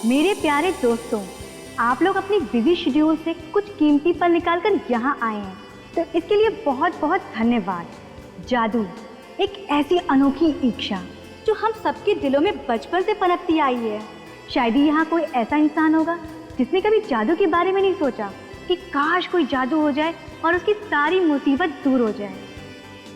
मेरे प्यारे दोस्तों, आप लोग अपनी बिजी शेड्यूल से कुछ कीमती पल निकालकर यहाँ आए हैं, तो इसके लिए बहुत बहुत धन्यवाद। जादू एक ऐसी अनोखी इच्छा जो हम सबके दिलों में बचपन से पनपती आई है। शायद ही यहाँ कोई ऐसा इंसान होगा जिसने कभी जादू के बारे में नहीं सोचा कि काश कोई जादू हो जाए और उसकी सारी मुसीबत दूर हो जाए।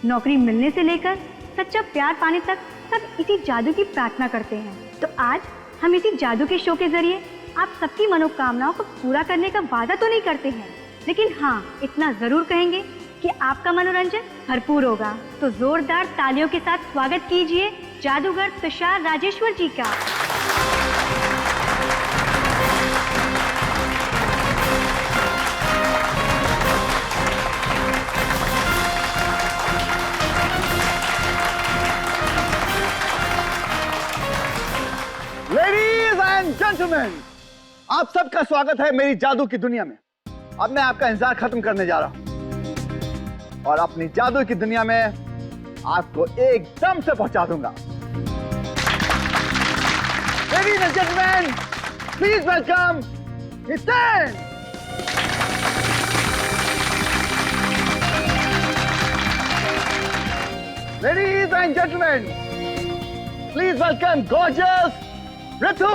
नौकरी मिलने से लेकर सच्चा प्यार पाने तक सब इसी जादू की प्रार्थना करते हैं। तो आज हम इसी जादू के शो के जरिए आप सबकी मनोकामनाओं को पूरा करने का वादा तो नहीं करते हैं, लेकिन हाँ, इतना जरूर कहेंगे कि आपका मनोरंजन भरपूर होगा। तो जोरदार तालियों के साथ स्वागत कीजिए जादूगर तुषार राजेश्वर जी का। लेडीज एंड जेंटलमैन, आप सबका स्वागत है मेरी जादू की दुनिया में। अब मैं आपका इंतजार खत्म करने जा रहा हूं और अपनी जादू की दुनिया में आपको एकदम से पहुंचा दूंगा। Ladies and gentleman, please welcome Hiten. Ladies and gentleman, please welcome gorgeous Ritu!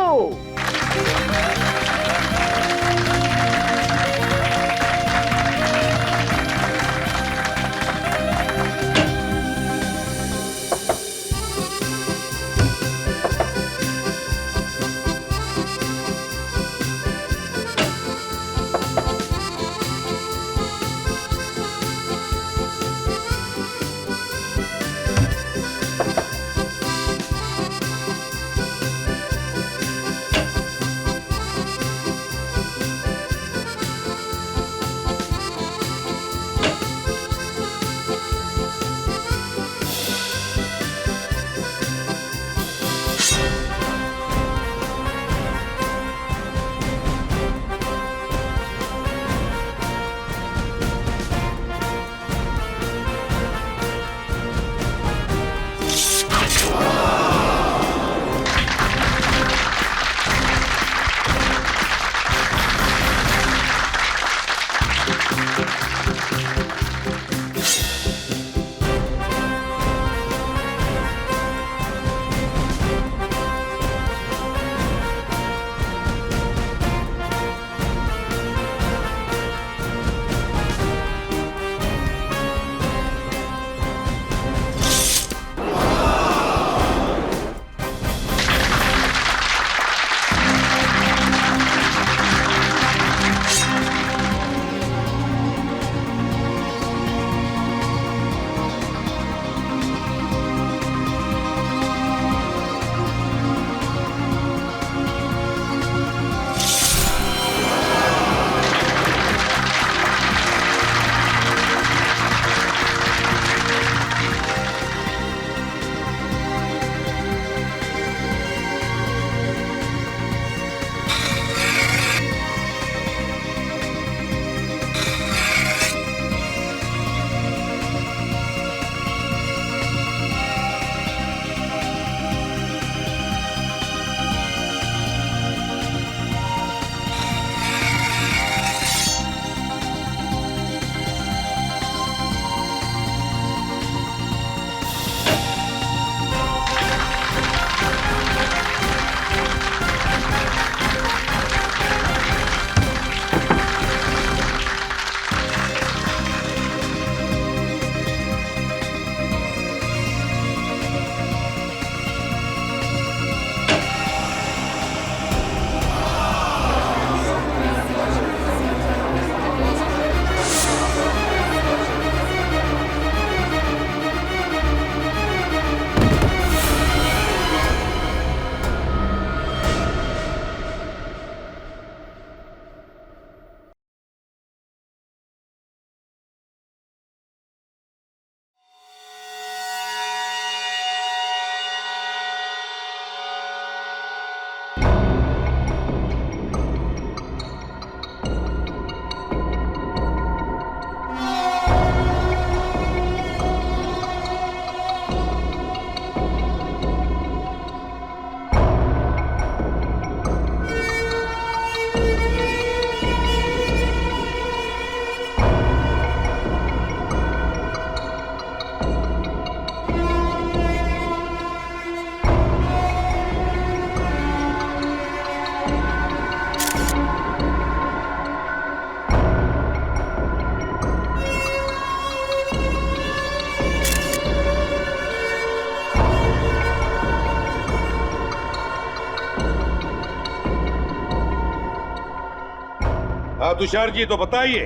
हाँ तुषार जी, तो बताइए,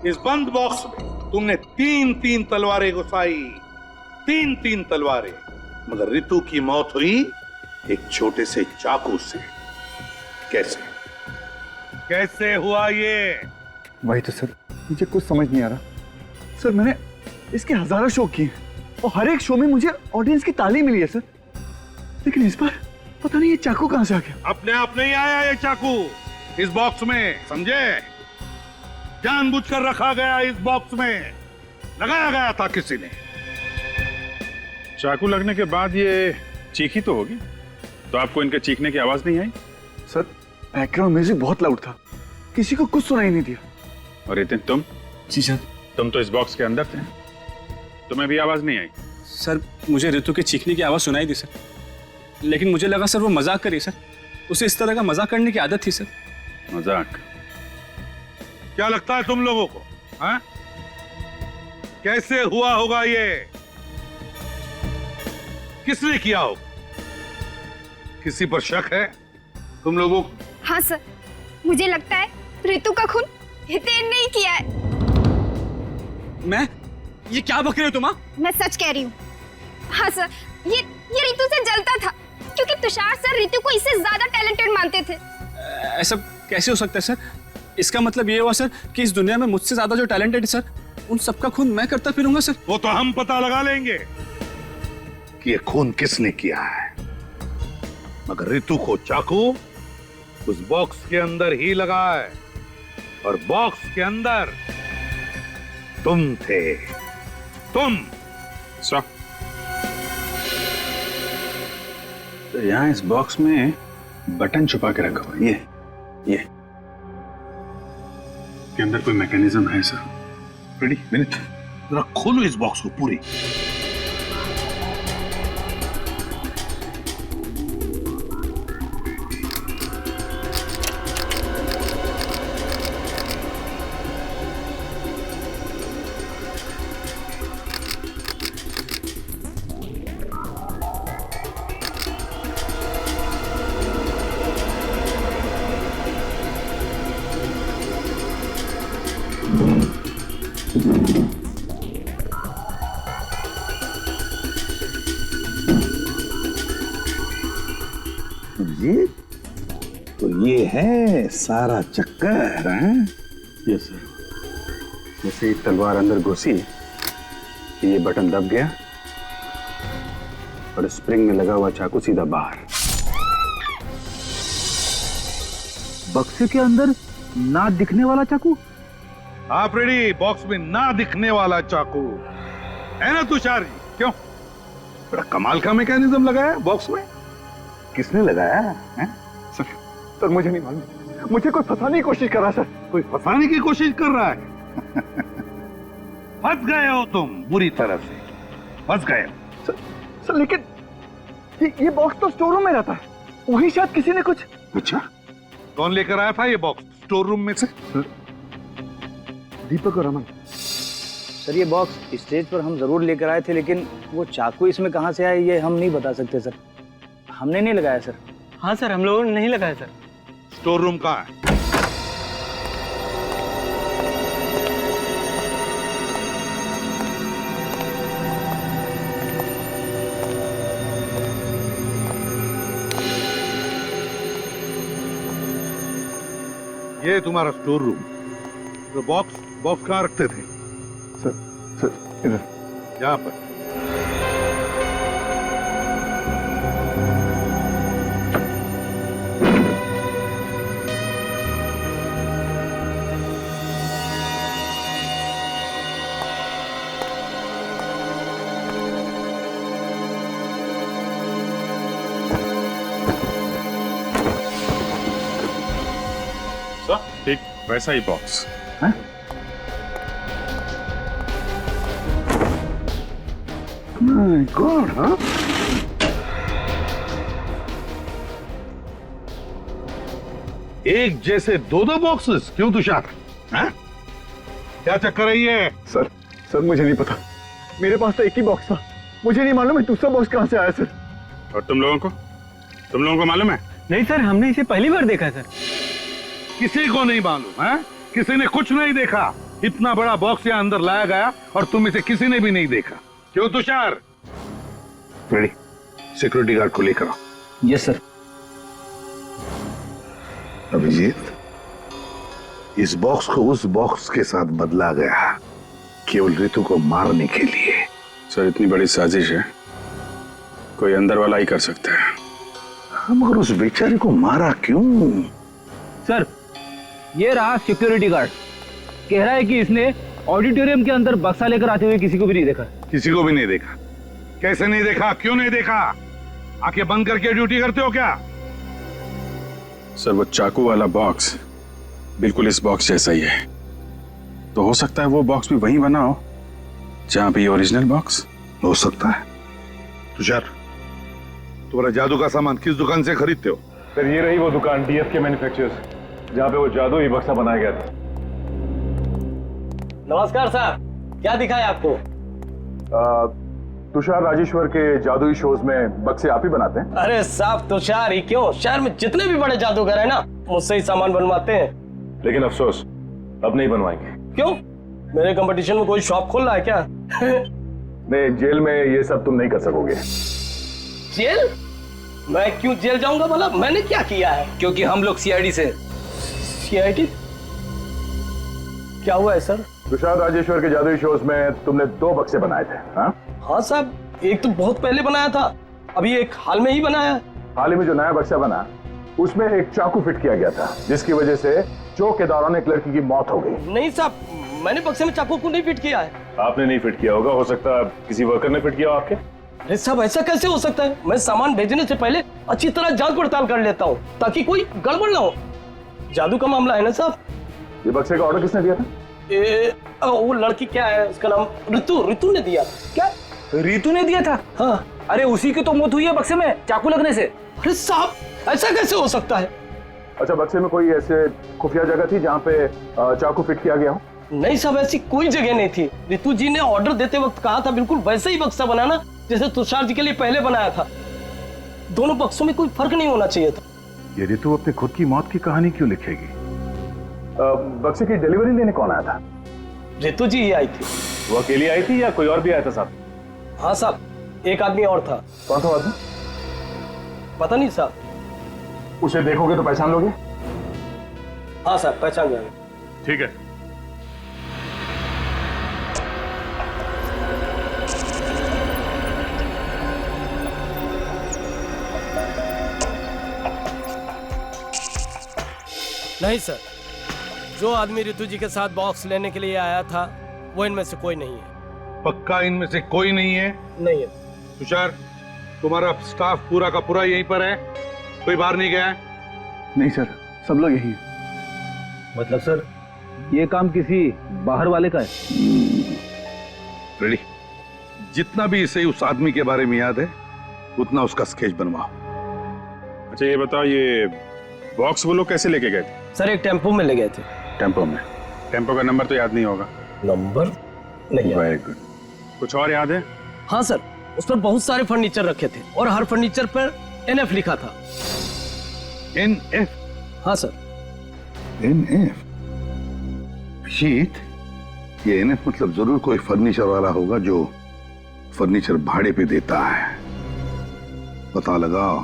इस बंद बॉक्स में तुमने 3-3 तलवारें घुसाई, 3-3 तलवारें, मगर रितु की मौत हुई एक छोटे से चाकू से। कैसे कैसे हुआ ये? वही तो सर, मुझे कुछ समझ नहीं आ रहा सर। मैंने इसके हजारों शो किए और हर एक शो में मुझे ऑडियंस की ताली मिली है सर, लेकिन इस बार पता नहीं ये चाकू कहां से आ गया। अपने आप नहीं आया ये चाकू इस बॉक्स में, समझे? जानबूझकर रखा गया इस बॉक्स में, लगाया गया था किसी ने। चाकू लगने के बाद ये चीखी तो होगी, तो आपको इनके चीखने की आवाज नहीं आई? सर बैकग्राउंड म्यूजिक बहुत लाउड था, किसी को कुछ सुनाई नहीं दिया। और रितिन तुम? जी सर। तुम तो इस बॉक्स के अंदर थे, तुम्हें भी आवाज नहीं आई? सर मुझे ऋतु की चीखने की आवाज सुनाई दी सर, लेकिन मुझे लगा सर वो मजाक करी सर, उसे इस तरह का मजाक करने की आदत थी सर। मजाक? क्या लगता है तुम लोगों को, हाँ? कैसे हुआ होगा ये? किसने किया होगा? किसी पर शक है तुम लोगों को? हाँ सर, मुझे लगता है ऋतु का खून हितेन ने ही किया है। मैं? ये क्या बक रहे हो तुम? मैं सच कह रही हूँ। हाँ सर, ये ऋतु से जलता था क्योंकि तुषार सर ऋतु को इससे ज्यादा टैलेंटेड मानते थे। ऐसा कैसे हो सकता है सर? इसका मतलब ये हुआ सर कि इस दुनिया में मुझसे ज्यादा जो टैलेंटेड है सर, उन सबका खून मैं करता फिरूंगा सर। वो तो हम पता लगा लेंगे कि ये खून किसने किया है, मगर ऋतु को चाकू उस बॉक्स के अंदर ही लगा है, और बॉक्स के अंदर तुम थे, तुम। तो यहाँ इस बॉक्स में बटन छुपा के रखा हुआ है, ये के अंदर कोई मैकेनिज्म है सर। रेडी? मिनट, जरा खोलो इस बॉक्स को पूरी। ये तो ये है सारा चक्कर, हैं? Yes sir. जैसे ही तलवार अंदर घुसी, ये बटन दब गया और स्प्रिंग में लगा हुआ चाकू सीधा बाहर। बक्से के अंदर ना दिखने वाला चाकू? आप रेडी? बॉक्स में ना दिखने वाला चाकू है ना तुषार जी? क्यों? बड़ा कमाल का मैकेनिज्म लगाया बॉक्स में। किसने लगाया है? सर मुझे नहीं मालूम, मुझे कोई फंसाने की कोशिश कर रहा है सर। कोई फंसाने की कोशिश कर रहा है? फंस गए हो तुम, बुरी तरह से फंस गए हो। सर लेकिन ये बॉक्स तो स्टोर रूम में रहता है, वही शायद किसी ने कुछ। अच्छा, कौन लेकर आया था ये बॉक्स स्टोर रूम में से? दीपक और रमन। सर ये बॉक्स स्टेज पर हम जरूर लेकर आए थे, लेकिन वो चाकू इसमें कहाँ से आया ये हम नहीं बता सकते सर। हमने नहीं लगाया सर। हाँ सर, हम लोगों ने नहीं लगाया सर। स्टोर रूम कहाँ है? ये तुम्हारा स्टोर रूम। तो बॉक्स कहाँ रखते थे? सर इधर, यहाँ पर। ठीक वैसा ही बॉक्स। माय गॉड, हाँ? एक जैसे दो बॉक्सेस क्यों तुषार? हाँ? क्या चक्कर है ये? सर मुझे नहीं पता, मेरे पास तो एक ही बॉक्स था, मुझे नहीं मालूम है दूसरा बॉक्स कहाँ से आया सर। और तुम लोगों को मालूम है? नहीं सर, हमने इसे पहली बार देखा सर। किसी को नहीं मालूम है? किसी ने कुछ नहीं देखा। इतना बड़ा बॉक्स यहाँ अंदर लाया गया और तुम इसे किसी ने भी नहीं देखा। क्यों तुषार? रेडी, सिक्योरिटी गार्ड को लेकर आओ। Yes sir. अभिजीत, इस बॉक्स को उस बॉक्स के साथ बदला गया केवल ऋतु को मारने के लिए। सर इतनी बड़ी साजिश है, कोई अंदर वाला ही कर सकता है। मगर उस बेचारे को मारा क्यों? सर ये रहा सिक्योरिटी गार्ड, कह रहा है कि इसने ऑडिटोरियम के अंदर बक्सा लेकर आते हुए किसी को भी नहीं देखा। किसी को भी नहीं देखा? कैसे नहीं देखा? क्यों नहीं देखा? आंखें बंद करके ड्यूटी करते हो क्या? सर वो चाकू वाला बॉक्स बिल्कुल इस बॉक्स जैसा ही है, तो हो सकता है वो बॉक्स भी वहीं बना हो जहां पे ओरिजिनल बॉक्स हो सकता है। तुषार, तुम्हारा जादू का सामान किस दुकान से खरीदते हो? सर ये रही वो दुकान DFK मैन्युफैक्चरर्स, जहाँ पे वो जादुई बक्सा बनाया गया था। नमस्कार सर, क्या दिखाया आपको? तुषार राजेश्वर के जादुई शोज में बक्से आप ही बनाते हैं? अरे साहब तुषार ही क्यों, शहर में जितने भी बड़े जादूगर हैं ना, मुझसे ही सामान बनवाते हैं। लेकिन अफसोस अब नहीं बनवाएंगे। क्यों? मेरे कंपटीशन में कोई शॉप खोल रहा है क्या? नहीं, जेल में ये सब तुम नहीं कर सकोगे। जेल? मैं क्यों जेल जाऊंगा भला? मैंने क्या किया है? क्योंकि हम लोग CID से। CID? क्या हुआ है सर? तुषार राजेश्वर के जादुई शोज में तुमने 2 बक्से बनाए थे। हाँ साहब, एक तो बहुत पहले बनाया था, अभी एक हाल में ही बनाया है। हाल ही में जो नया बक्सा बना उसमें एक चाकू फिट किया गया था, जिसकी वजह से चोक के दौरान एक लड़की की मौत हो गई। नहीं साहब, मैंने बक्से में चाकू को नहीं फिट किया है। आपने नहीं फिट किया होगा, हो सकता है किसी वर्कर ने फिट किया हो आपके। अरे साहब ऐसा कैसे हो सकता है? मैं सामान भेजने से पहले अच्छी तरह जांच पड़ताल कर लेता हूँ ताकि कोई गड़बड़ ना हो। जादू का मामला है ना साहब। ये बक्से का ऑर्डर किसने दिया था? वो लड़की क्या है उसका नाम? ऋतु ने दिया। क्या ऋतु ने दिया था? हाँ। अरे उसी की तो मौत हुई है बक्से में चाकू लगने से। अरे साहब ऐसा कैसे हो सकता है? अच्छा, बक्से में कोई ऐसे खुफिया जगह थी जहाँ पे चाकू फिट किया गया हो? नहीं साहब, ऐसी कोई जगह नहीं थी। ऋतु जी ने ऑर्डर देते वक्त कहा था बिल्कुल वैसे ही बक्सा बनाना जैसे तुषार जी के लिए पहले बनाया था। दोनों बक्सों में कोई फर्क नहीं होना चाहिए था। ये ऋतु अपनी खुद की मौत की कहानी क्यों लिखेगी? बक्से की डिलीवरी लेने कौन आया था? ऋतु जी ही आई थी। वो अकेली आई थी या कोई और भी आया था साथ? हाँ साहब, एक आदमी और था। कौन था आदमी? पता नहीं साहब। उसे देखोगे तो पहचान लोगे? हाँ साहब, पहचान जाएंगे। ठीक है। नहीं सर, जो आदमी ऋतु जी के साथ बॉक्स लेने के लिए आया था वो इनमें से कोई नहीं है। पक्का इनमें से कोई नहीं है? नहीं है। तुषार, तुम्हारा स्टाफ पूरा का पूरा यहीं पर है, कोई बाहर नहीं गया है? नहीं सर, सब लोग यही। मतलब सर ये काम किसी बाहर वाले का है? रेडी, जितना भी इसे उस आदमी के बारे में याद है उतना उसका स्केच बनवाओ। अच्छा ये बताओ, ये बॉक्स वो लोग कैसे लेके गए थे? सर एक टेम्पो में ले गए थे। टेम्पो में? टेम्पो का नंबर तो याद नहीं होगा? नंबर नहीं है। Very good. कुछ और याद है? हाँ सर, उस पर बहुत सारे फर्नीचर रखे थे और हर फर्नीचर पर NF लिखा था। NF? हाँ सर। NF? शीत, ये NF मतलब जरूर कोई फर्नीचर वाला होगा जो फर्नीचर भाड़े पे देता है। पता लगाओ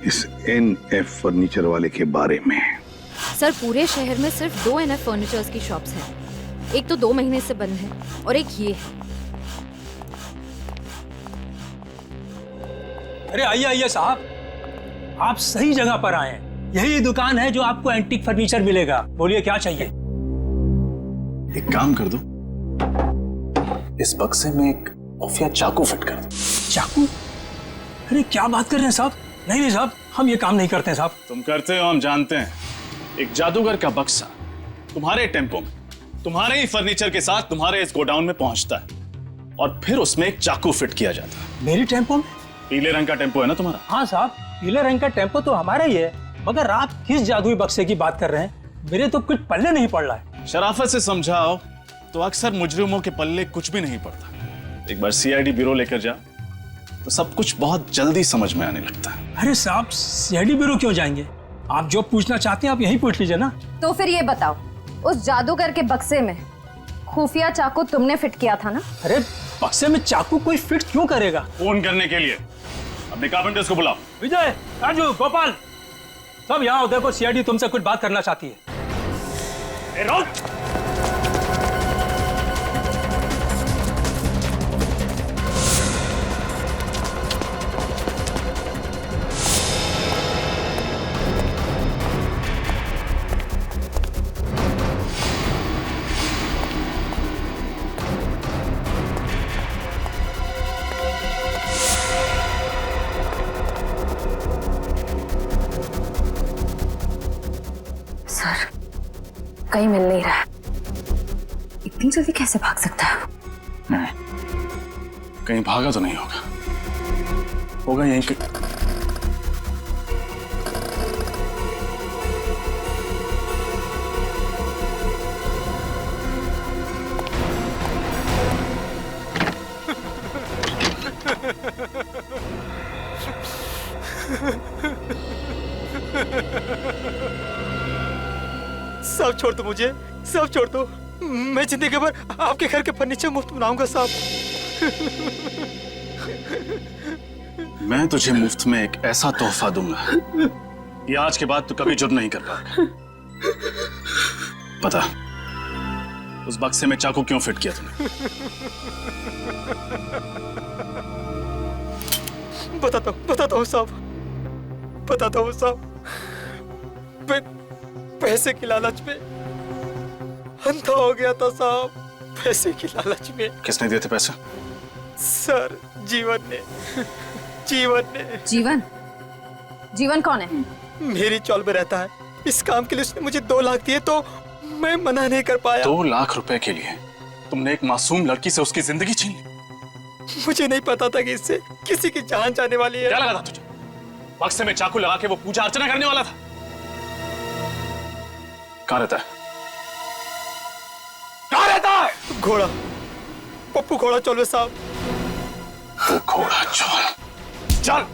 इस NF फर्नीचर वाले के बारे में। सर पूरे शहर में सिर्फ 2 NF फर्नीचर्स की शॉप्स हैं। एक तो 2 महीने से बंद है और एक ये है। अरे आइए आइए साहब, आप सही जगह पर आए हैं। यही दुकान है जो आपको एंटीक फर्नीचर मिलेगा। बोलिए क्या चाहिए? एक काम कर दो, इस बक्से में एक खुफिया चाकू फिट कर दो। चाकू? अरे क्या बात कर रहे हैं साहब? नहीं नहीं साहब, हम ये काम नहीं करते हैं साहब। तुम करते हो, हम जानते हैं। एक जादूगर का बक्सा तुम्हारे टेम्पो में तुम्हारे ही फर्नीचर के साथ तुम्हारे इस गोडाउन में पहुंचता है और फिर उसमें एक चाकू फिट किया जाता है। मेरी टेम्पो में? पीले रंग का टेम्पो है ना तुम्हारा? हाँ साहब, पीले रंग का टेम्पो तो हमारा ही है, मगर आप किस जादुई बक्से की बात कर रहे हैं? मेरे तो कुछ पल्ले नहीं पड़ रहा है। शराफत से समझाओ तो अक्सर मुजरिमों के पल्ले कुछ भी नहीं पड़ता। एक बार CID ब्यूरो लेकर जा तो सब कुछ बहुत जल्दी समझ में आने लगता है। अरे साहब, CID ब्यूरो क्यों जाएंगे? आप जो पूछना चाहते हैं आप यही पूछ लीजिए ना। तो फिर ये बताओ, उस जादूगर के बक्से में खुफिया चाकू तुमने फिट किया था ना? अरे बक्से में चाकू कोई फिट क्यों करेगा? फोन करने के लिए अपने कारपेंटर्स को बुलाओ। विजय, राजू, गोपाल, सब यहाँ आओ। देखो सीआईडी तुमसे कुछ बात करना चाहती है। सर, कहीं मिल नहीं रहा। इतनी जल्दी कैसे भाग सकता है? नहीं, कहीं भागा तो नहीं होगा, होगा यहीं कहीं। सब छोड़ दो मुझे, सब छोड़ दो। मैं जिंदगी भर आपके घर के फर्नीचर मुफ्त बनाऊंगा साहब। मैं तुझे मुफ्त में एक ऐसा तोहफा दूंगा कि आज के बाद तू कभी जुर्म नहीं कर पाएगा। पता उस बक्से में चाकू क्यों फिट किया तूने? बताता हूँ साहब, बताता हूँ साहब। पैसे की लालच में अंधा हो गया था साहब, पैसे की लालच में। किसने दिए थे पैसे? सर, जीवन ने। जीवन कौन है? मेरी चौल में रहता है। इस काम के लिए उसने मुझे 2 लाख दिए तो मैं मना नहीं कर पाया। 2 लाख रुपए के लिए तुमने एक मासूम लड़की से उसकी जिंदगी छीन ली? मुझे नहीं पता था कि इससे किसी की जान जाने वाली है। क्या लगा था तुझे? बक्से में चाकू लगा के वो पूजा अर्चना करने वाला था। कहाँ रहता है? कहाँ रहता है? घोड़ा, पप्पू घोड़ा चौल में साहब। वो घोड़ा चौल, चल।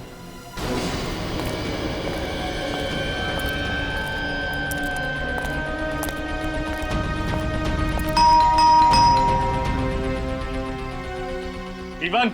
जीवन,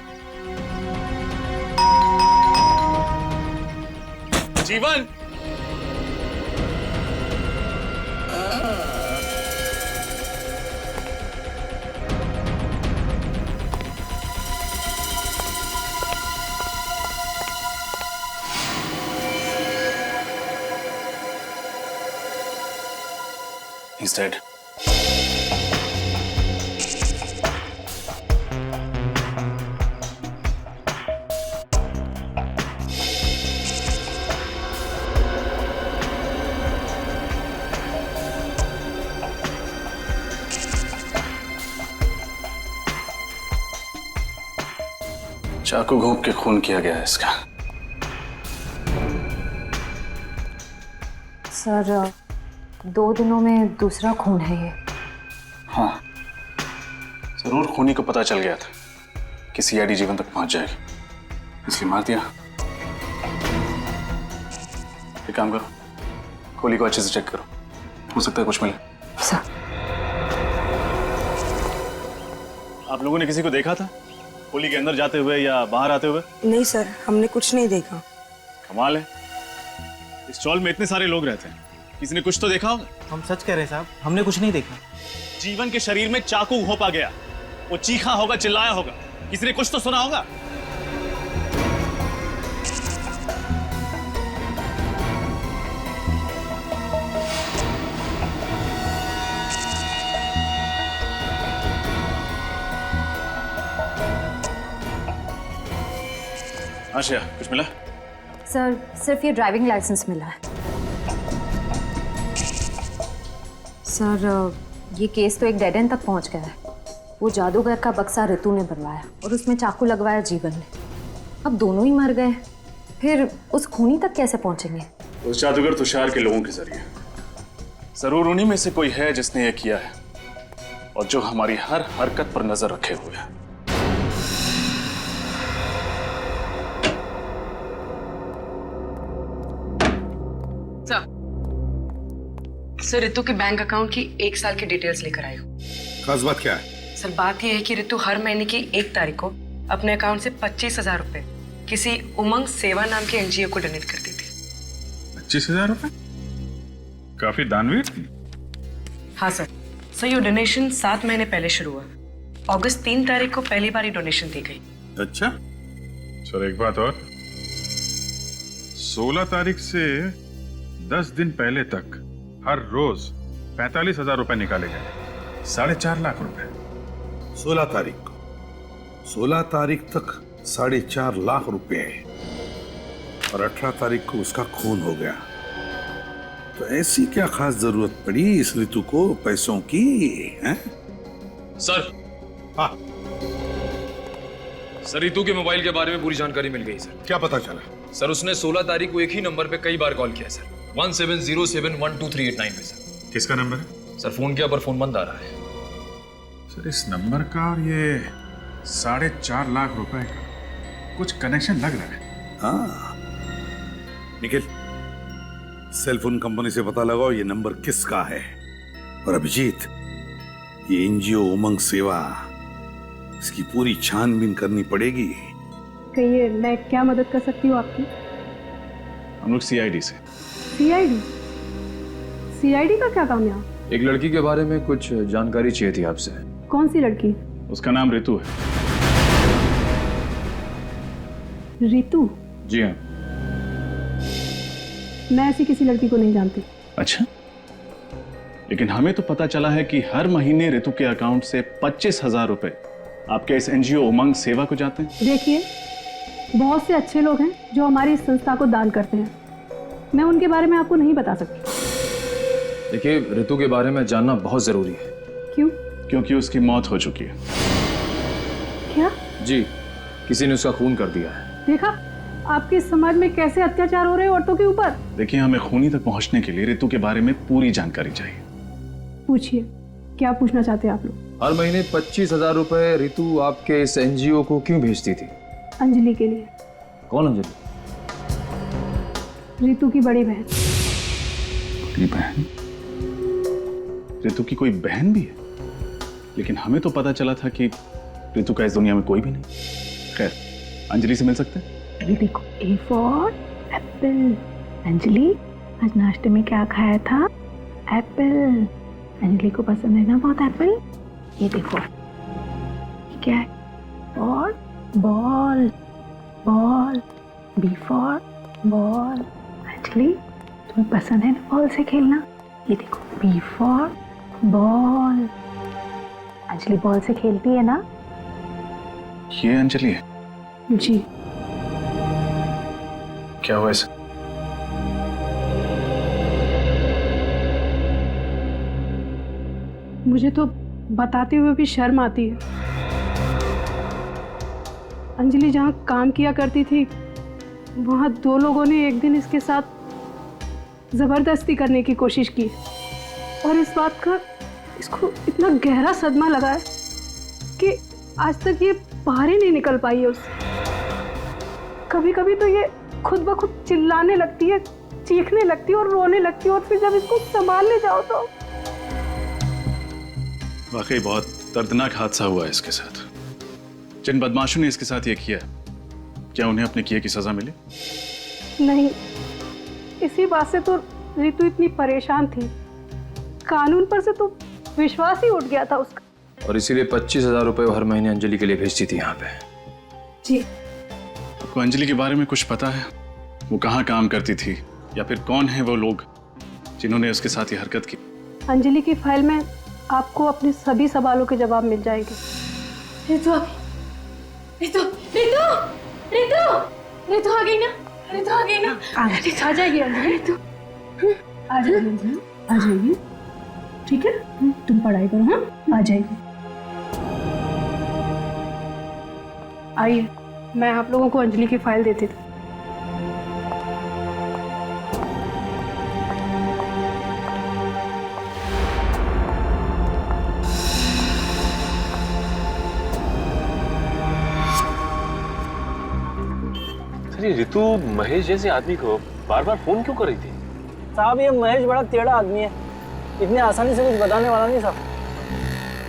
He's dead. चाकू घोंप के खून किया गया है इसका। सर, 2 दिनों में दूसरा खून है ये। हाँ, जरूर खूनी को पता चल गया था कि सीआईडी जीवन तक पहुंच जाएगी, इसलिए मार दिया। एक काम करो, खोली को अच्छे से चेक करो, हो सकता है कुछ मिले। सर, आप लोगों ने किसी को देखा था खोली के अंदर जाते हुए या बाहर आते हुए? नहीं सर, हमने कुछ नहीं देखा। कमाल है, इस चौल में इतने सारे लोग रहते हैं, किसी ने कुछ तो देखा होगा। हम सच कह रहे हैं साहब, हमने कुछ नहीं देखा। जीवन के शरीर में चाकू घोंपा गया, वो चीखा होगा, चिल्लाया होगा, किसी ने कुछ तो सुना होगा। आशिया, कुछ मिला? सर, सिर्फ ये ड्राइविंग लाइसेंस मिला है। सर, ये केस तो एक डेड एंड तक पहुंच गया है। वो जादूगर का बक्सा ऋतु ने बनवाया और उसमें चाकू लगवाया जीवन ने। अब दोनों ही मर गए, फिर उस खूनी तक कैसे पहुंचेंगे? उस जादूगर तुषार के लोगों के जरिए। जरूर उन्हीं में से कोई है जिसने ये किया है और जो हमारी हर हरकत पर नजर रखे हुए है। सर रितु के बैंक अकाउंट की 1 साल की डिटेल्स लेकर आई हूँ। खास बात क्या है? सर बात यह है कि रितु हर महीने की 1 तारीख को अपने अकाउंट से 25,000 रुपए किसी उमंग सेवा नाम के एनजीओ को डोनेट करती थी। 25,000 रुपए? काफी दानवीर थी। हाँ सर। सर ये डोनेशन 7 महीने पहले शुरू हुआ। अगस्त 3 तारीख को पहली बार डोनेशन दी गई। अच्छा सर, एक बात और, 16 तारीख से 10 दिन पहले तक हर रोज 45,000 रुपए निकाले गए, 4.5 लाख रुपए। 16 तारीख को 16 तारीख तक 4.5 लाख रुपए और 18 तारीख को उसका खून हो गया। तो ऐसी क्या खास जरूरत पड़ी इस ऋतु को पैसों की, हैं? सर। हाँ सर, ऋतु के मोबाइल के बारे में पूरी जानकारी मिल गई सर। क्या पता चला? सर उसने 16 तारीख को एक ही नंबर पे कई बार कॉल किया सर, 1707123889 पे सर। किसका नंबर है? सर फोन किया पर फोन बंद आ रहा है। सर इस नंबर का और ये 4.5 लाख रुपए का कुछ कनेक्शन लग रहा है। हाँ निखिल, सेलफोन कंपनी से पता लगाओ ये नंबर किसका है। और अभिजीत, ये एनजीओ उमंग सेवा, इसकी पूरी छानबीन करनी पड़ेगी। कहिए, मैं क्या मदद कर सकती हूँ आपकी? हम लोग सीआईडी से। सीआईडी? सीआईडी का क्या काम है यहाँ? एक लड़की के बारे में कुछ जानकारी चाहिए थी आपसे। कौन सी लड़की? उसका नाम ऋतु है। ऋतु? जी हाँ। मैं ऐसी किसी लड़की को नहीं जानती। अच्छा, लेकिन हमें तो पता चला है कि हर महीने ऋतु के अकाउंट से 25,000 रुपए आपके इस एनजीओ उमंग सेवा को जाते हैं। देखिए, बहुत से अच्छे लोग हैं जो हमारी इस संस्था को दान करते हैं। मैं उनके बारे में आपको नहीं बता सकती। देखिए, ऋतु के बारे में जानना बहुत जरूरी है। क्यों? क्योंकि उसकी मौत हो चुकी है। क्या? जी, किसी ने उसका खून कर दिया है। देखा आपके समाज में कैसे अत्याचार हो रहे हैं औरतों के ऊपर। देखिए, हमें खूनी तक पहुंचने के लिए ऋतु के बारे में पूरी जानकारी चाहिए। पूछिए, क्या पूछना चाहते हैं आप लोग? हर महीने 25,000 रुपए ऋतु आपके इस एनजीओ को क्यों भेजती थी? अंजलि के लिए। कौन अंजलि? ऋतु की बड़ी बहन। बड़ी बहन? ऋतु की कोई बहन भी है? लेकिन हमें तो पता चला था कि ऋतु का इस दुनिया में कोई भी नहीं। खैर, अंजलि से मिल सकते हैं? ये देखो, ए फॉर एप्पल। अंजलि, आज नाश्ते में क्या खाया था? एप्पल। अंजलि को पसंद है ना बहुत एप्पल। ये देखो, ये क्या है? और ball. Ball. B for ball. Anjali, तुम्हें पसंद है ना बॉल से खेलना? ये देखो, B for ball. Anjali ball से खेलती है ना? ये अंजलि है? जी। क्या हुआ इसे? मुझे तो बताते हुए भी शर्म आती है। अंजलि जहाँ काम किया करती थी, वहाँ 2 लोगों ने एक दिन इसके साथ जबरदस्ती करने की कोशिश की और इस बात का इसको इतना गहरा सदमा लगा है कि आज तक ये बाहर ही नहीं निकल पाई है उससे। कभी कभी तो ये खुद ब खुद चिल्लाने लगती है, चीखने लगती है और रोने लगती है, और फिर जब इसको संभालने जाओ तो। वाकई बहुत दर्दनाक हादसा हुआ है इसके साथ। जिन बदमाशों ने इसके साथ ये किया, क्या उन्हें अपने किए की सजा मिली? नहीं, इसी बात से तो ऋतु इतनी परेशान थी। कानून पर से तो विश्वास ही उठ गया था उसका। और इसीलिए 25,000 रुपए हर महीने अंजलि के लिए भेजती थी यहाँ पे। जी। आपको अंजलि के बारे में कुछ पता है? वो कहाँ काम करती थी, या फिर कौन है वो लोग जिन्होंने उसके साथ ये हरकत की? अंजलि की फाइल में आपको अपने सभी सवालों के जवाब मिल जाएंगे। ऋतु ऋतु ऋतु ऋतु ऋतु आ गई ना? ऋतु आ गई ना? आ जाएगी अंजलि। ऋतु आ जाएगी, आ जाएगी। ठीक है, तुम पढ़ाई करो। हाँ, आ जाएगी। आइए, मैं आप लोगों को अंजलि की फाइल देती थी। ये ऋतु महेश जैसे आदमी को बार बार फोन क्यों कर रही थी? साहब, ये महेश बड़ा टेढ़ा आदमी है। इतनी आसानी से कुछ बताने वाला नहीं साहब।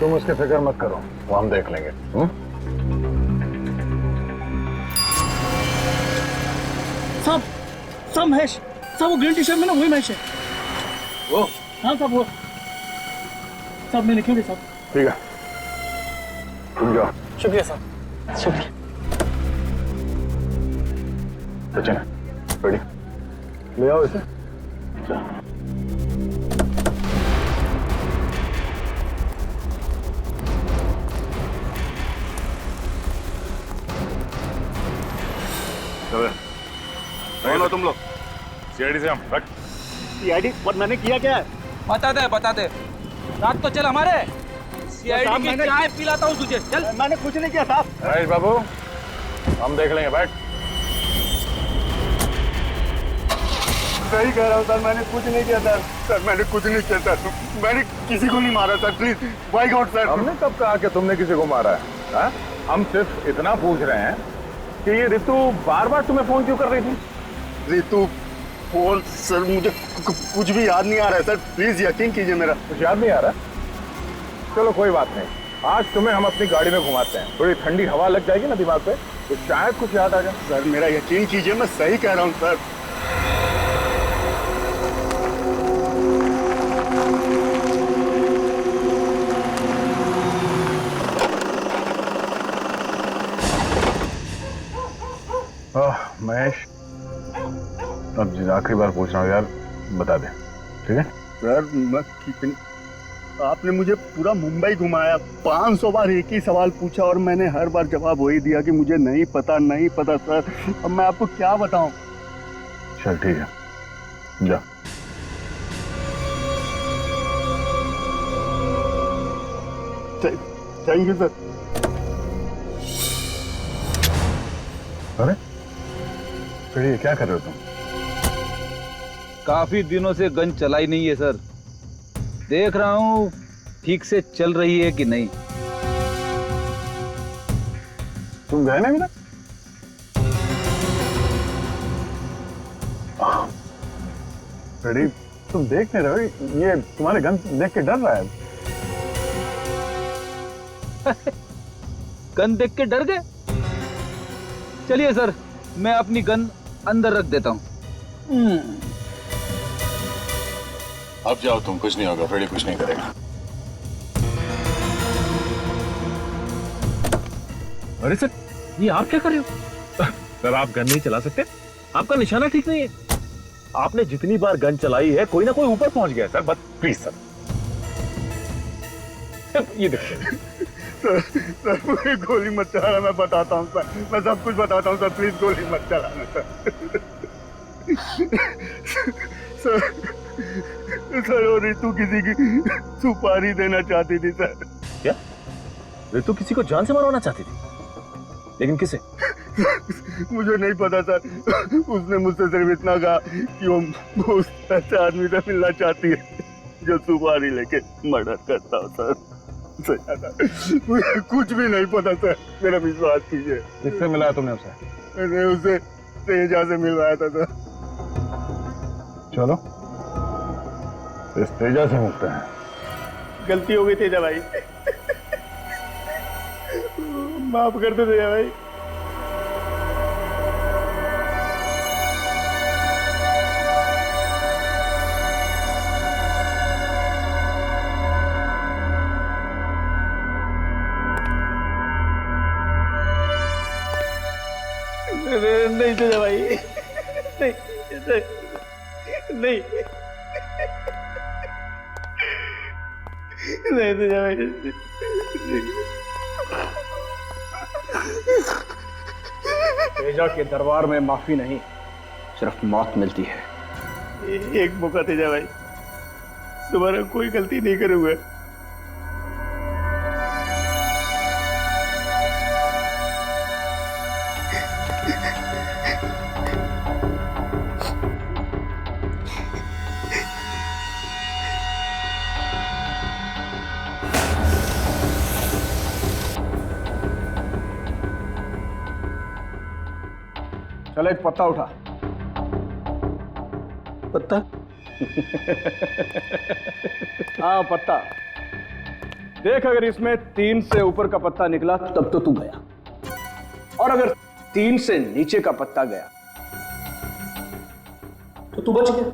तुम उसकी फिक्र मत करो, वो हम देख लेंगे। सब महेश, सब वो ग्रीन टी शर्ट में ना वही महेश है। वो? हाँ सब वो, सब मैं लिखेंगे सब। ठीक है, तुम जाओ। शुक्रिया साहब, शुक्रिया। सचिन, रेडी? ले आओ इसे। कौन हो तुम लोग? सीआईडी से हम रख। सीआईडी? और मैंने किया क्या है? बता दे। रात तो चल हमारे सीआईडी की चाय पिलाता हूँ तुझे। चल। मैंने कुछ नहीं किया साहब। महेश बाबू, हम देख लेंगे, बैठ। सही कह रहा हूँ सर, मैंने कुछ नहीं किया सर। सर मैंने कुछ नहीं किया सर, मैंने किसी को नहीं मारा sir, please by god sir. हमने कब कहा कि तुमने किसी को मारा है? हा? हम सिर्फ इतना पूछ रहे हैं कि ये रितु बार बार तुम्हें फोन क्यों कर रही थी? रितु फोन? सर मुझे कुछ भी याद नहीं आ रहा है सर, प्लीज यकीन कीजिए मेरा। कुछ याद नहीं आ रहा? चलो कोई बात नहीं, आज तुम्हें हम अपनी गाड़ी में घुमाते हैं, थोड़ी ठंडी हवा लग जाएगी ना दिमाग पे, तो शायद कुछ याद आ जाए। सर मेरा यकीन कीजिए, मैं सही कह रहा हूँ सर। महेश, अब आखिरी बार पूछ रहा हूँ यार, बता दे, ठीक है? सर मैं कितनी, आपने मुझे पूरा मुंबई घुमाया, 500 बार एक ही सवाल पूछा और मैंने हर बार जवाब वही दिया कि मुझे नहीं पता सर। अब मैं आपको क्या बताऊं? चल ठीक है, जा। Thank you sir. अरे फिर ये क्या कर रहे हो तुम? काफी दिनों से गन चलाई नहीं है सर, देख रहा हूँ ठीक से चल रही है कि नहीं। तुम गए ना? रेडी, तुम देख नहीं रहे हो? ये तुम्हारे गन देख के डर रहा है। गन देख के डर गए? चलिए सर, मैं अपनी गन अंदर रख देता हूँ। अब जाओ तुम, कुछ नहीं होगा, फ्रेडी कुछ नहीं करेगा। अरे सर, ये आप क्या कर रहे हो? सर आप गन नहीं चला सकते, आपका निशाना ठीक नहीं है। आपने जितनी बार गन चलाई है कोई ना कोई ऊपर पहुंच गया सर, बस प्लीज सर। ये देखिए सर मुझे गोली मत चलाना, मैं बताता हूँ सर, मैं सब कुछ बताता हूँ सर, प्लीज गोली मत चलाना सर और रितु किसी की सुपारी देना चाहती थी सर। क्या? रितु किसी को जान से मारवाना चाहती थी? लेकिन किसे? मुझे नहीं पता सर, उसने मुझसे सिर्फ इतना कहा कि वो उस ऐसे आदमी से मिलना चाहती है जो सुपारी लेके मर्डर करता हो सर। मुझे कुछ भी नहीं पता सर, मेरा विश्वास कीजिए। किससे मिलाया तुमने उसे? मैंने उसे तेजा से मिलवाया था सर। चलो इस तेजा से मिलते हैं। गलती हो गई तेजा भाई, माफ कर दो तेजा भाई। नहीं तेजा भाई, नहीं नहीं नहीं तेजा भाई, तेजा के दरबार में माफी नहीं, सिर्फ मौत मिलती है। एक मौका तेजा भाई, दोबारा कोई गलती नहीं करूंगा। चल एक पत्ता उठा। पत्ता? हाँ पत्ता देख, अगर इसमें 3 से ऊपर का पत्ता निकला तब तो तू गया, और अगर 3 से नीचे का पत्ता गया तो तू बच गया।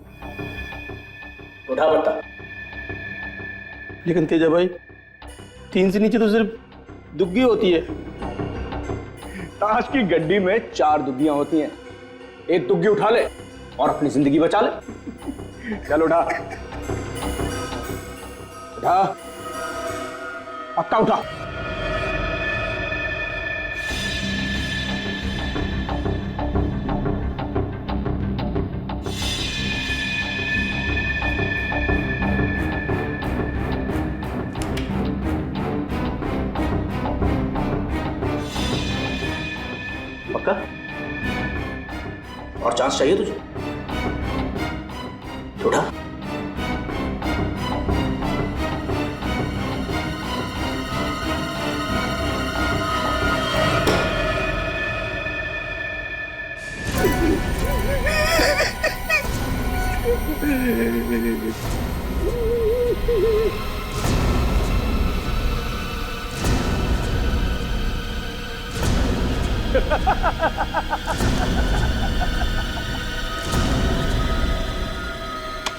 उठा पत्ता। लेकिन तेजा भाई 3 से नीचे तो सिर्फ दुग्गी होती है। ताश की गड्डी में 4 दुग्गियां होती हैं, एक दुग्गी उठा ले और अपनी जिंदगी बचा ले। चल उठा उठा, पक्का उठा। पक्का? और चांस चाहिए तुझे? उठा।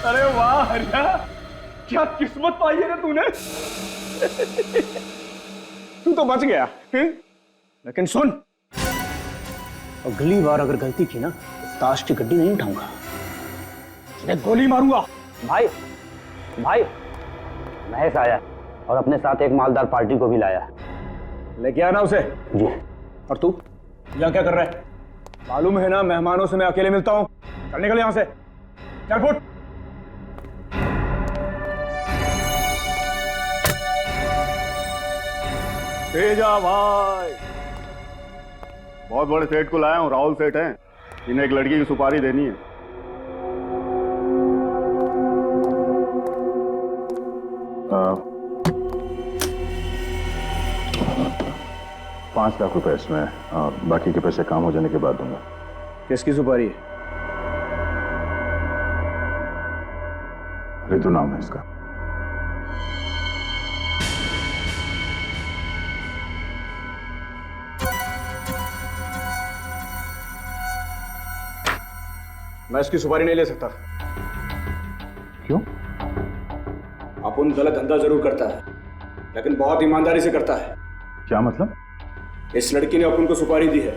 अरे वाह हरिया, क्या किस्मत पाई है ना तूने। तू तो बच गया है? लेकिन सुन, अगली बार अगर गलती की ना तो ताश की गड्डी नहीं उठाऊंगा, मैं गोली मारूंगा। भाई भाई महेश आया और अपने साथ एक मालदार पार्टी को भी लाया। लेके आना उसे। जी। और तू यहाँ क्या कर रहा है? मालूम है ना मेहमानों से मैं अकेले मिलता हूँ। चल निकल यहाँ से, चल फुट। तेजा भाई, बहुत बड़े सेठ को लाया हूँ, राहुल सेठ हैं, इन्हें एक लड़की की सुपारी देनी है। ₹5 लाख इसमें, बाकी के पैसे काम हो जाने के बाद दूंगा। किसकी सुपारी है? रितु नाम है इसका। मैं इसकी सुपारी नहीं ले सकता। क्यों? अपुन गलत धंधा जरूर करता है, लेकिन बहुत ईमानदारी से करता है। क्या मतलब? इस लड़की ने अपुन को सुपारी दी है,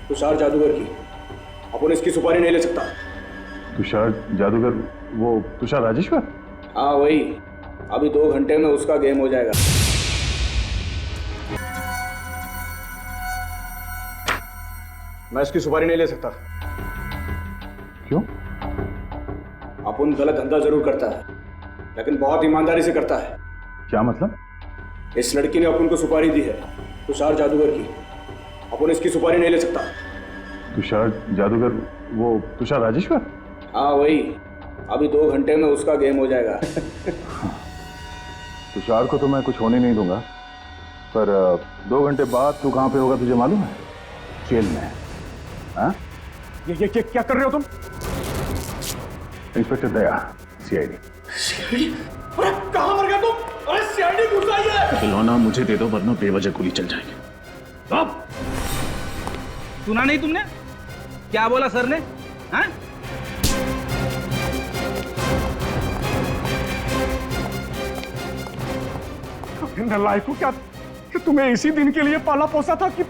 तुषार जादूगर की। अपुन इसकी सुपारी नहीं ले सकता। तुषार जादूगर? वो तुषार राजेश्वर? हाँ वही। अभी 2 घंटे में उसका गेम हो जाएगा। मैं इसकी सुपारी नहीं ले सकता। क्यों? अपुन गलत धंधा जरूर करता है, लेकिन बहुत ईमानदारी से करता है। क्या मतलब? इस लड़की ने अपुन को सुपारी दी है, तुषार जादूगर की। अपुन इसकी सुपारी नहीं ले सकता। तुषार जादूगर? वो तुषार राजेश्वर? हाँ वही। अभी 2 घंटे में उसका गेम हो जाएगा। तुषार को तो मैं कुछ होने नहीं दूंगा, पर 2 घंटे बाद तू कहाँ पे होगा तुझे मालूम है? जेल में। हाँ? ये क्या कर रहे हो तुम? इंस्पेक्टर दया, सीआईडी। अरे कहाँ मर गया तुम? अरे सीआईडी घुस आई है। खिलौना मुझे दे दो वरना बेवजह गोली चल जाएगी। अब सुना नहीं तुमने क्या बोला सर ने? हाँ? लाइको, क्या कि तुम्हें इसी दिन के लिए पाला पोसा था कि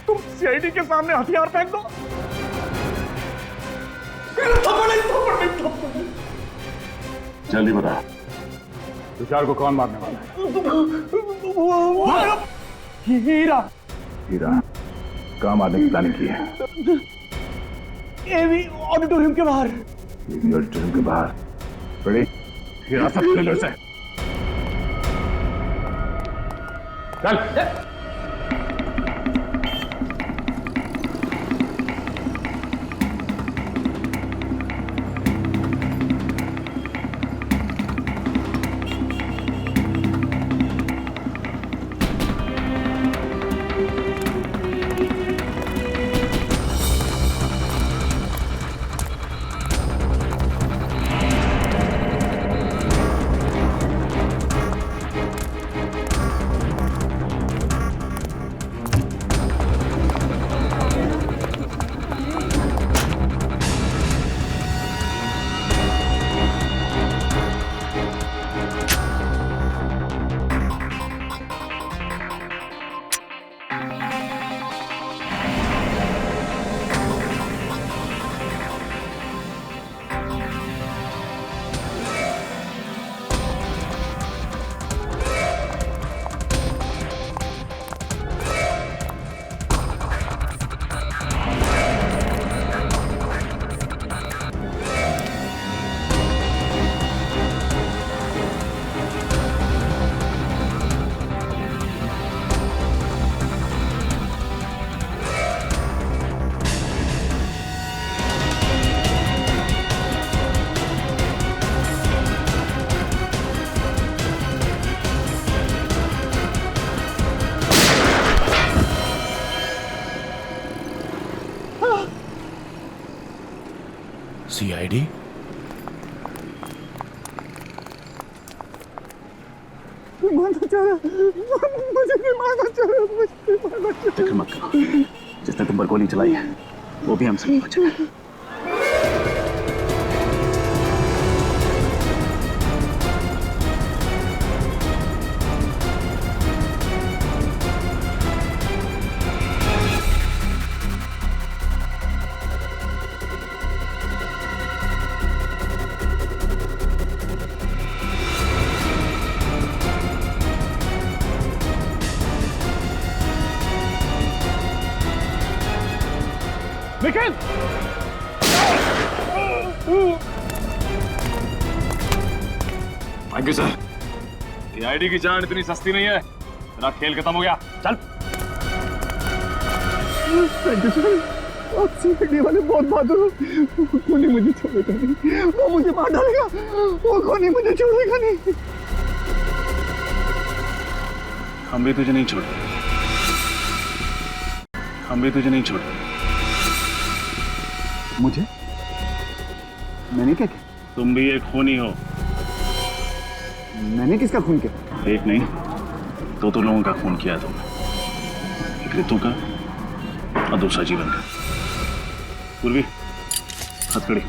तुम सीआईडी के सामने हथियार फेंक दो? जल्दी बता, तुषार को कौन मारने वाला है? हीरा। हीरा कहाँ मारने की प्लानिंग की है? एवी ऑडिटोरियम के बाहर। एवी ऑडिटोरियम के बाहर? बड़ी हिरासत में ले से। चल। सीआईडी? फिक्र मत करो, जिसने तुम पर गोली चलाई है वो भी हमसे नहीं बचा। Nikhil! Thank you sir. CID की जान इतनी सस्ती नहीं है। तेरा खेल खत्म हो गया, चल। थैंक यू सर, आप सीआईडी वाले बहुत बहादुर हो। कोई मुझे छोड़ेगा नहीं, वो मुझे मार डालेगा। वो कोई मुझे छोड़ेगा नहीं। हम भी तुझे नहीं छोड़ेंगे, हम भी तुझे नहीं छोड़ेंगे। मुझे? मैंने क्या किया? तुम भी एक खूनी हो। मैंने किसका खून किया? एक नहीं, दो लोगों का खून किया तुमने। एक ऋतु का और दूसरा जीवन का। पूर्वी, हथकड़ी।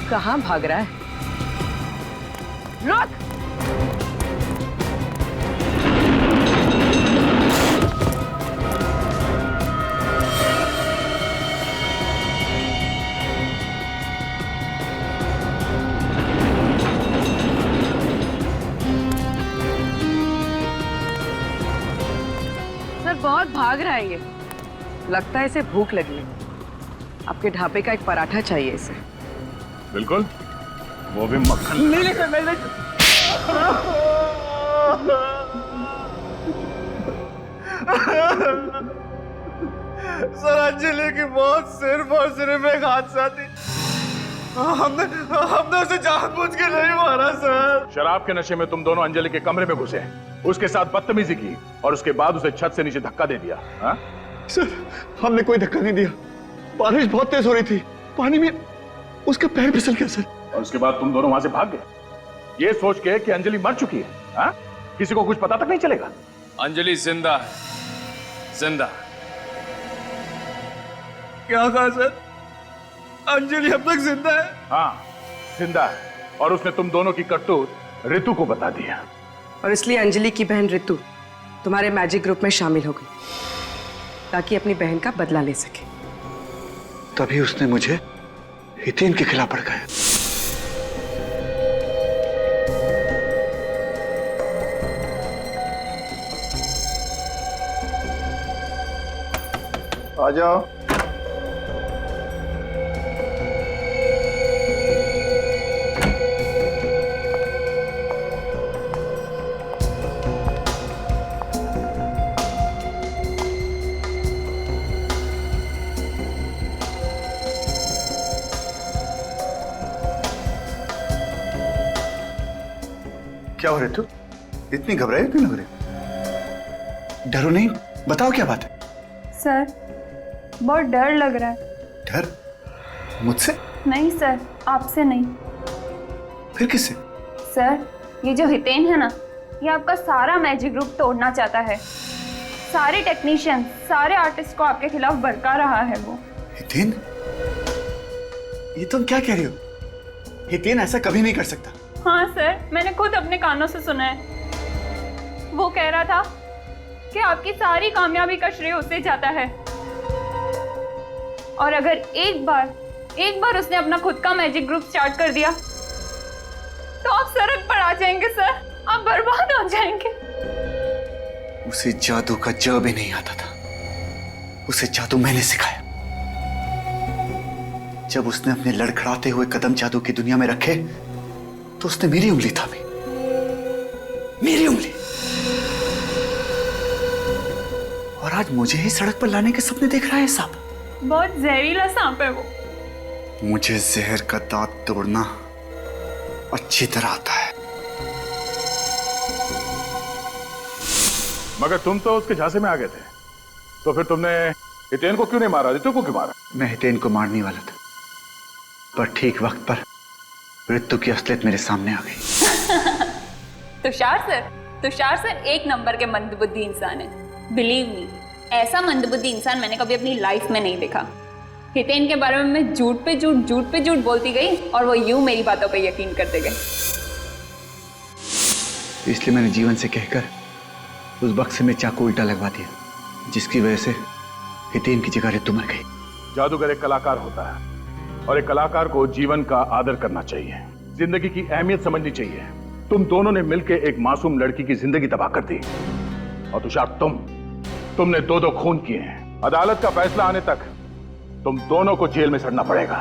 कहाँ भाग रहा है? रुक! सर बहुत भाग रहा है ये। लगता है इसे भूख लगी है। आपके ढाबे का एक पराठा चाहिए इसे। बिल्कुल, वो भी मक्खन। नहीं सर, नहीं। सर अंजलि की मौत सिर्फ और सिर्फ एक हादसा थी। हमने उसे जानबूझ के नहीं मारा सर। शराब के नशे में तुम दोनों अंजलि के कमरे में घुसे, उसके साथ बदतमीजी की और उसके बाद उसे छत से नीचे धक्का दे दिया। हा? सर हमने कोई धक्का नहीं दिया। बारिश बहुत तेज हो रही थी, पानी में उसका पैर फिसल गया सर। और उसके बाद तुम दोनों वहां से भाग गए, ये सोच के कि अंजलि मर चुकी है। हा? किसी को कुछ पता तक नहीं चलेगा। अंजलि जिंदा है, जिंदा। क्या कहा सर? अंजलि अब तक जिंदा है? हाँ, जिंदा है। और उसने तुम दोनों की करतूत ऋतु को बता दिया। और इसलिए अंजलि की बहन ऋतु तुम्हारे मैजिक ग्रुप में शामिल हो गई ताकि अपनी बहन का बदला ले सके। तभी उसने मुझे हितेन के खिलाफ भड़काया। आ जाओ। क्या हो रहे तू? इतनी घबराई क्यों लग रही? डरो नहीं, बताओ क्या बात है? सर बहुत डर लग रहा है। डर? मुझसे? नहीं सर, आपसे नहीं। फिर किससे? सर ये जो हितेन है ना, ये आपका सारा मैजिक ग्रुप तोड़ना चाहता है। सारे टेक्नीशियन, सारे आर्टिस्ट को आपके खिलाफ भड़का रहा है वो। हितेन? ये तुम क्या कह रही हो? हितेन ऐसा कभी नहीं कर सकता। हाँ सर, मैंने खुद अपने कानों से सुना है। वो कह रहा था कि आपकी सारी कामयाबी का श्रेय उसे जाता है। और अगर एक बार उसने अपना खुद का मैजिक ग्रुप स्टार्ट कर दिया तो आप सड़क पर आ जाएंगे सर, आप बर्बाद हो जाएंगे। उसे जादू का ज भी नहीं आता था। उसे जादू मैंने सिखाया। जब उसने अपने लड़खड़ाते हुए कदम जादू की दुनिया में रखे तो उसने मेरी उंगली थामी, मेरी उंगली। और आज मुझे ही सड़क पर लाने के सपने देख रहा है सांप। बहुत जहरीला सांप है वो। मुझे जहर का दांत तोड़ना अच्छी तरह आता है। मगर तुम तो उसके झांसे में आ गए थे, तो फिर तुमने हितेन को क्यों नहीं मारा? रितु को क्यों मारा? मैं हितेन को मारने वाला था, पर ठीक वक्त पर ऋतु की असलियत मेरे सामने आ गई। तुषार सर एक नंबर के मंदबुद्धि इंसान है। बिलीव मी, ऐसा मंदबुद्धि इंसान मैंने कभी अपनी लाइफ में नहीं देखा। हितेन के बारे में मैं झूठ पे झूठ बोलती गई और वो यूं मेरी बातों पे यकीन करते गए। इसलिए मैंने जीवन से कहकर उस बक्से में चाकू उल्टा लगवा दिया, जिसकी वजह से हितेन की जगह ऋतु मर गई। जादूगर एक कलाकार होता है, और एक कलाकार को जीवन का आदर करना चाहिए, जिंदगी की अहमियत समझनी चाहिए। तुम दोनों ने मिलकर एक मासूम लड़की की जिंदगी तबाह कर दी। और तुषार, तुमने दो खून किए हैं। अदालत का फैसला आने तक तुम दोनों को जेल में सड़ना पड़ेगा।